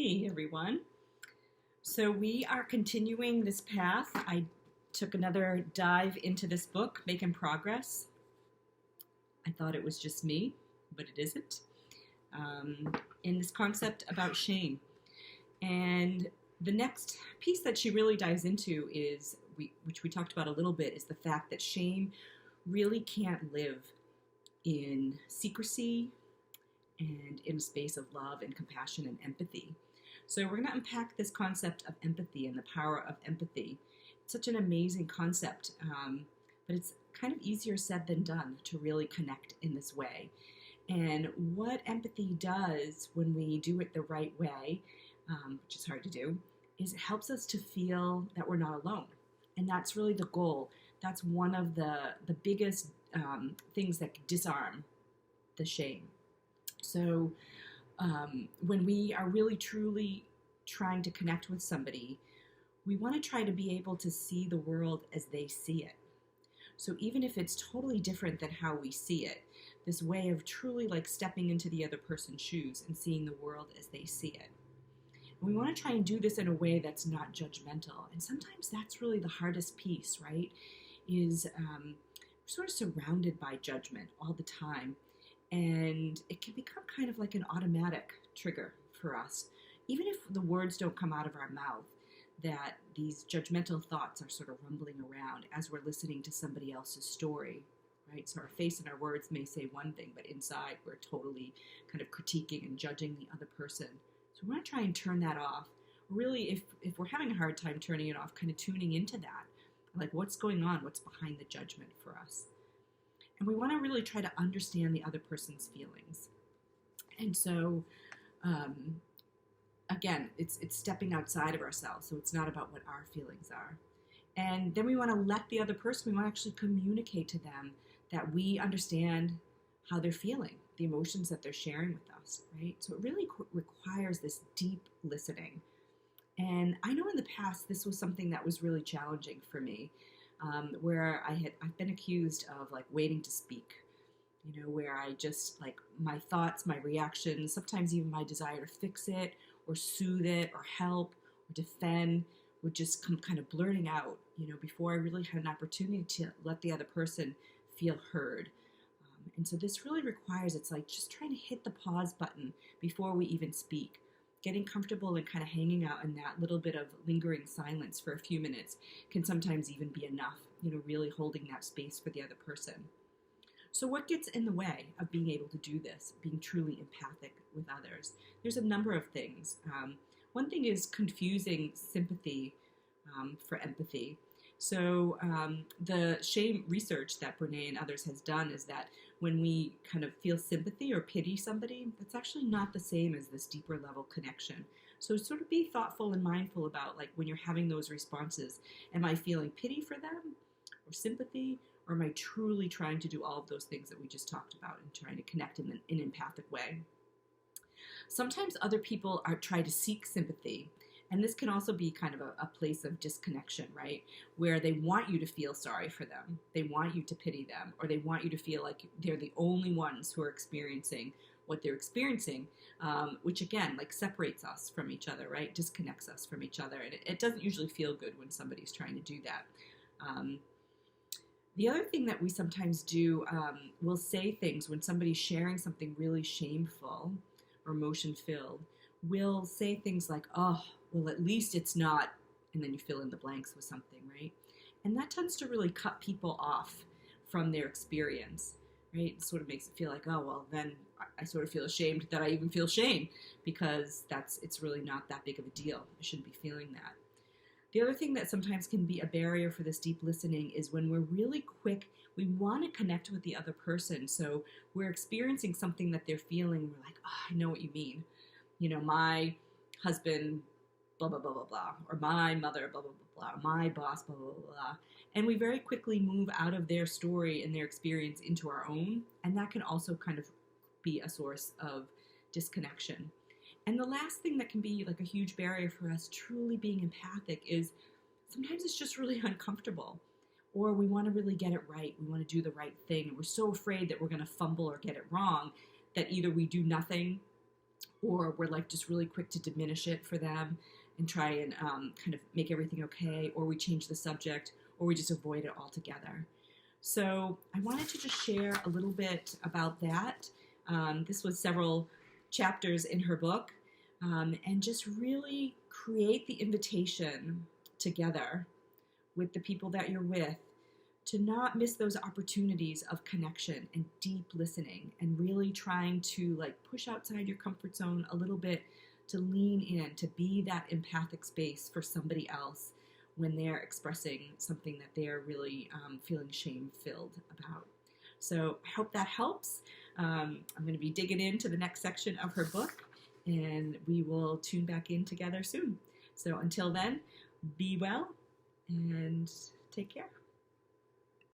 Hey everyone. So we are continuing this path. I took another dive into this book, Making Progress. I thought it was just me, but it isn't. In this concept about shame. And the next piece that she really dives into is, which we talked about a little bit, is the fact that shame really can't live in secrecy and in a space of love and compassion and empathy. So we're going to unpack this concept of empathy and the power of empathy. It's such an amazing concept, but it's kind of easier said than done to really connect in this way. And what empathy does when we do it the right way, which is hard to do, is it helps us to feel that we're not alone. And that's really the goal. That's one of the biggest things that disarm the shame. So when we are really truly trying to connect with somebody, we want to try to be able to see the world as they see it. So even if it's totally different than how we see it, this way of truly like stepping into the other person's shoes and seeing the world as they see it. And we want to try and do this in a way that's not judgmental. And sometimes that's really the hardest piece, right? Is we're sort of surrounded by judgment all the time. And it can become kind of like an automatic trigger for us. Even if the words don't come out of our mouth, that these judgmental thoughts are sort of rumbling around as we're listening to somebody else's story, right? So our face and our words may say one thing, but inside we're totally kind of critiquing and judging the other person. So we want to try and turn that off. Really, if we're having a hard time turning it off, kind of tuning into that. Like what's going on? What's behind the judgment for us? And we want to really try to understand the other person's feelings. And so, again, it's stepping outside of ourselves. So it's not about what our feelings are. And then we want to let the other person, we want to actually communicate to them that we understand how they're feeling, the emotions that they're sharing with us, right? So it really requires this deep listening. And I know in the past, this was something that was really challenging for me. Where I've been accused of like waiting to speak, where I just like my thoughts, my reactions, sometimes even my desire to fix it or soothe it or help or defend would just come kind of blurting out, before I really had an opportunity to let the other person feel heard. And so this really requires, it's like just trying to hit the pause button before we even speak. Getting comfortable and kind of hanging out in that little bit of lingering silence for a few minutes can sometimes even be enough, really holding that space for the other person. So what gets in the way of being able to do this, being truly empathic with others? There's a number of things. One thing is confusing sympathy for empathy. So the shame research that Brene and others has done is that when we kind of feel sympathy or pity somebody, that's actually not the same as this deeper level connection. So sort of be thoughtful and mindful about like when you're having those responses, am I feeling pity for them or sympathy, or am I truly trying to do all of those things that we just talked about and trying to connect in an empathic way? Sometimes other people try to seek sympathy. And this can also be kind of a place of disconnection, right? Where they want you to feel sorry for them. They want you to pity them, or they want you to feel like they're the only ones who are experiencing what they're experiencing, which again, like separates us from each other, right? Disconnects us from each other. And it doesn't usually feel good when somebody's trying to do that. The other thing that we sometimes do, we'll say things when somebody's sharing something really shameful or emotion-filled. We'll say things like, oh, well, at least it's not, and then you fill in the blanks with something, right? And that tends to really cut people off from their experience, right? It sort of makes it feel like, oh, well, then I sort of feel ashamed that I even feel shame because it's really not that big of a deal. I shouldn't be feeling that. The other thing that sometimes can be a barrier for this deep listening is when we're really quick, we want to connect with the other person. So we're experiencing something that they're feeling. We're like, oh, I know what you mean. My husband, blah, blah, blah, blah, blah, or my mother, blah, blah, blah, blah, my boss, blah, blah, blah, blah. And we very quickly move out of their story and their experience into our own. And that can also kind of be a source of disconnection. And the last thing that can be like a huge barrier for us truly being empathic is sometimes it's just really uncomfortable. Or we want to really get it right. We want to do the right thing. And we're so afraid that we're going to fumble or get it wrong that either we do nothing or we're like just really quick to diminish it for them and try and kind of make everything okay, or we change the subject, or we just avoid it altogether. So I wanted to just share a little bit about that. This was several chapters in her book, and just really create the invitation together with the people that you're with to not miss those opportunities of connection and deep listening, and really trying to like push outside your comfort zone a little bit, to lean in, to be that empathic space for somebody else when they're expressing something that they're really feeling shame-filled about. So I hope that helps. I'm going to be digging into the next section of her book, and we will tune back in together soon. So until then, be well and take care.